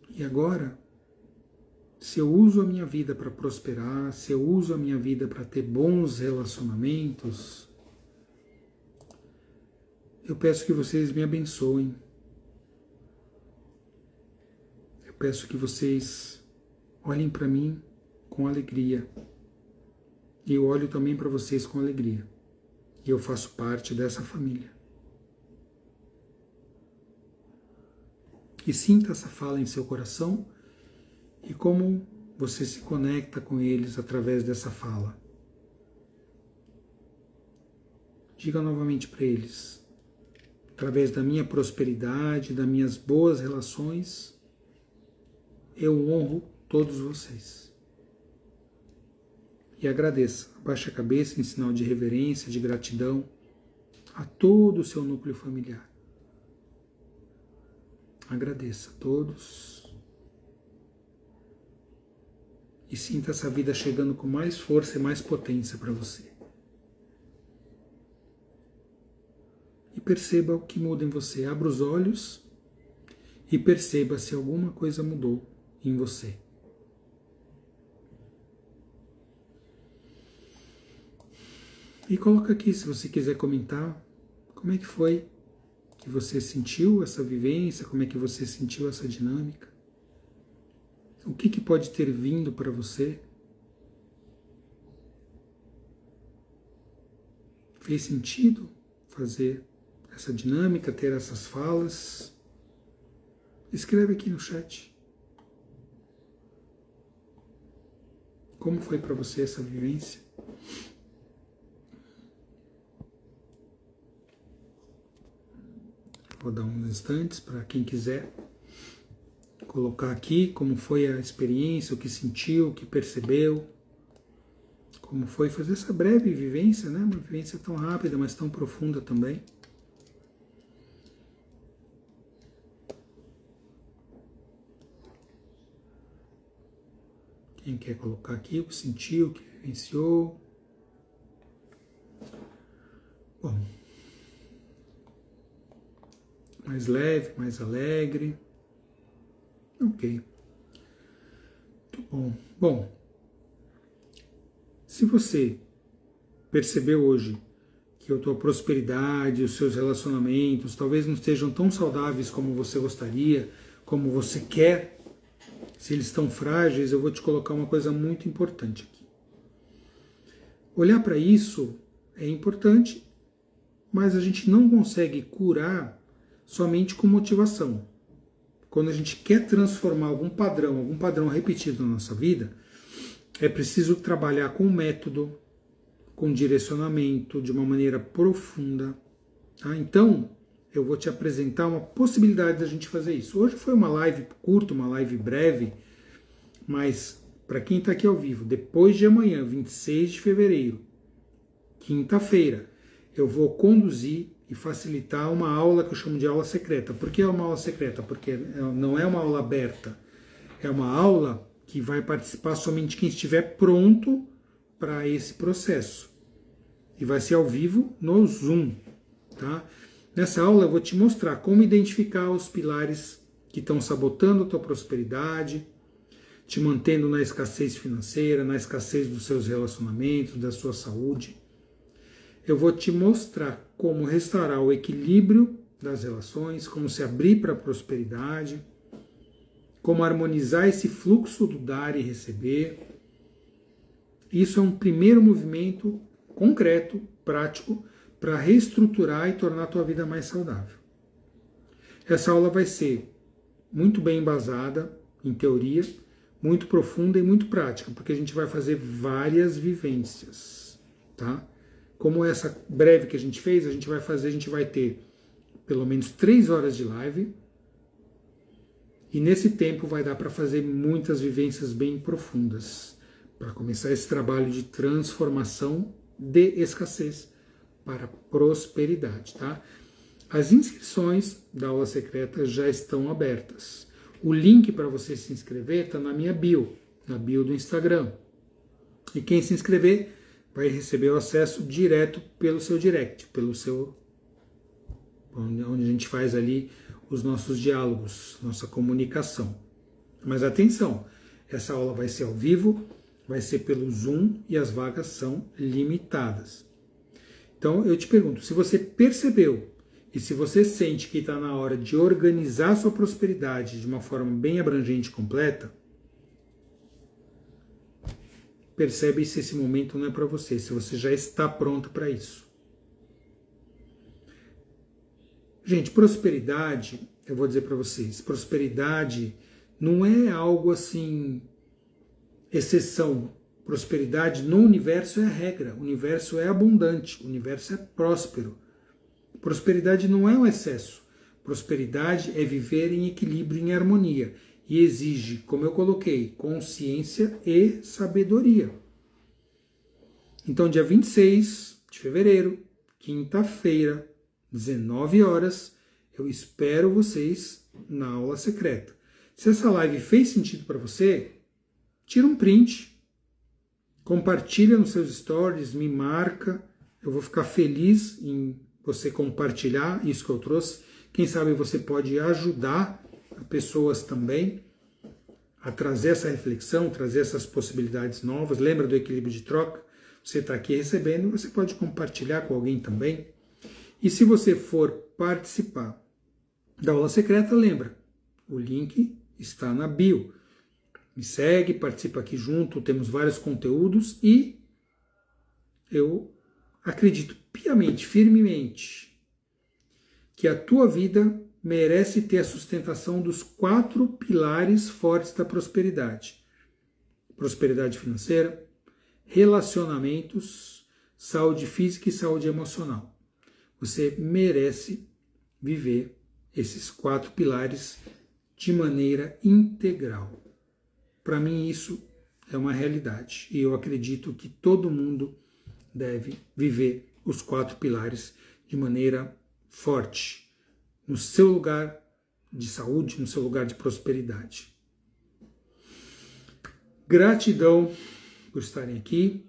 S1: E agora, se eu uso a minha vida para prosperar, se eu uso a minha vida para ter bons relacionamentos, eu peço que vocês me abençoem. Eu peço que vocês olhem para mim com alegria. E eu olho também para vocês com alegria. E eu faço parte dessa família. E sinta essa fala em seu coração e como você se conecta com eles através dessa fala. Diga novamente para eles: através da minha prosperidade, das minhas boas relações, eu honro todos vocês. E agradeça, abaixe a cabeça em sinal de reverência, de gratidão a todo o seu núcleo familiar. Agradeça a todos e sinta essa vida chegando com mais força e mais potência para você. E perceba o que muda em você. Abra os olhos e perceba se alguma coisa mudou em você. E coloca aqui, se você quiser comentar, como é que foi que você sentiu essa vivência, como é que você sentiu essa dinâmica. O que pode ter vindo para você? Fez sentido fazer essa dinâmica, ter essas falas? Escreve aqui no chat. Como foi para você essa vivência? Vou dar uns instantes para quem quiser colocar aqui como foi a experiência, o que sentiu, o que percebeu, como foi fazer essa breve vivência, né? Uma vivência tão rápida, mas tão profunda também. Quem quer colocar aqui o que sentiu, o que vivenciou? Bom, mais leve, mais alegre. Ok. Muito bom. Bom, se você percebeu hoje que a tua prosperidade, os seus relacionamentos talvez não estejam tão saudáveis como você gostaria, como você quer, se eles estão frágeis, eu vou te colocar uma coisa muito importante aqui. Olhar para isso é importante, mas a gente não consegue curar somente com motivação. Quando a gente quer transformar algum padrão repetido na nossa vida, é preciso trabalhar com método, com direcionamento, de uma maneira profunda. Tá? Então, eu vou te apresentar uma possibilidade da gente fazer isso. Hoje foi uma live curta, uma live breve, mas para quem está aqui ao vivo, depois de amanhã, 26 de fevereiro, quinta-feira, eu vou conduzir e facilitar uma aula que eu chamo de aula secreta. Por que é uma aula secreta? Porque não é uma aula aberta. É uma aula que vai participar somente quem estiver pronto para esse processo. E vai ser ao vivo no Zoom. Tá? Nessa aula eu vou te mostrar como identificar os pilares que estão sabotando a tua prosperidade, te mantendo na escassez financeira, na escassez dos seus relacionamentos, da sua saúde. Eu vou te mostrar como restaurar o equilíbrio das relações, como se abrir para a prosperidade, como harmonizar esse fluxo do dar e receber. Isso é um primeiro movimento concreto, prático, para reestruturar e tornar a tua vida mais saudável. Essa aula vai ser muito bem embasada em teoria, muito profunda e muito prática, porque a gente vai fazer várias vivências, tá? Como essa breve que a gente fez, a gente vai ter pelo menos 3 horas de live. E nesse tempo vai dar para fazer muitas vivências bem profundas, para começar esse trabalho de transformação de escassez para prosperidade, tá? As inscrições da aula secreta já estão abertas. O link para você se inscrever está na minha bio, na bio do Instagram. E quem se inscrever vai receber o acesso direto pelo seu direct, pelo seu onde a gente faz ali os nossos diálogos, nossa comunicação. Mas atenção, essa aula vai ser ao vivo, vai ser pelo Zoom e as vagas são limitadas. Então eu te pergunto, se você percebeu e se você sente que está na hora de organizar sua prosperidade de uma forma bem abrangente e completa, percebe se esse momento não é para você, se você já está pronto para isso. Gente, prosperidade, eu vou dizer para vocês, prosperidade não é algo assim, exceção. Prosperidade no universo é a regra, o universo é abundante, o universo é próspero. Prosperidade não é um excesso. Prosperidade é viver em equilíbrio, em harmonia. E exige, como eu coloquei, consciência e sabedoria. Então, dia 26 de fevereiro, quinta-feira, 19 horas, eu espero vocês na aula secreta. Se essa live fez sentido para você, tira um print, compartilha nos seus stories, me marca, eu vou ficar feliz em você compartilhar isso que eu trouxe. Quem sabe você pode ajudar pessoas também a trazer essa reflexão, trazer essas possibilidades novas. Lembra do equilíbrio de troca? Você está aqui recebendo, você pode compartilhar com alguém também. E se você for participar da aula secreta, lembra, o link está na bio. Me segue, participa aqui junto, temos vários conteúdos e eu acredito piamente, firmemente, que a tua vida merece ter a sustentação dos 4 pilares fortes da prosperidade. Prosperidade financeira, relacionamentos, saúde física e saúde emocional. Você merece viver esses 4 pilares de maneira integral. Para mim isso é uma realidade e eu acredito que todo mundo deve viver os 4 pilares de maneira forte, no seu lugar de saúde, no seu lugar de prosperidade. Gratidão por estarem aqui,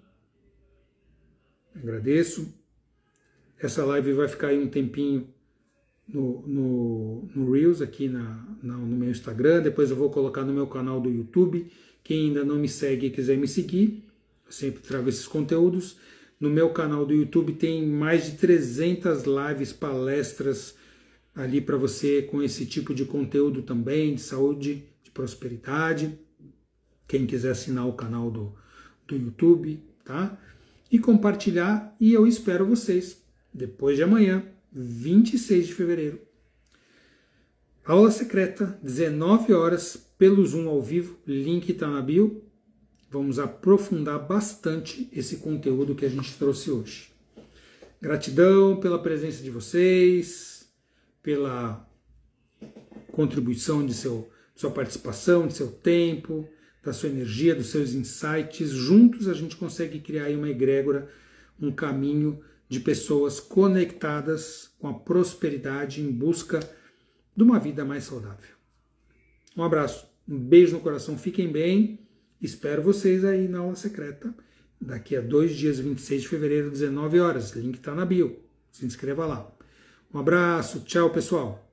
S1: agradeço. Essa live vai ficar aí um tempinho no Reels, aqui no meu Instagram, depois eu vou colocar no meu canal do YouTube. Quem ainda não me segue e quiser me seguir, eu sempre trago esses conteúdos. No meu canal do YouTube tem mais de 300 lives, palestras ali para você com esse tipo de conteúdo também, de saúde, de prosperidade. Quem quiser assinar o canal do YouTube, tá? E compartilhar, e eu espero vocês depois de amanhã, 26 de fevereiro. Aula secreta, 19 horas, pelo Zoom ao vivo, link está na bio. Vamos aprofundar bastante esse conteúdo que a gente trouxe hoje. Gratidão pela presença de vocês, pela contribuição de sua participação, de seu tempo, da sua energia, dos seus insights. Juntos a gente consegue criar aí uma egrégora, um caminho de pessoas conectadas com a prosperidade em busca de uma vida mais saudável. Um abraço, um beijo no coração, fiquem bem. Espero vocês aí na aula secreta, daqui a 2 dias, 26 de fevereiro, 19 horas. Link está na bio. Se inscreva lá. Um abraço, tchau pessoal.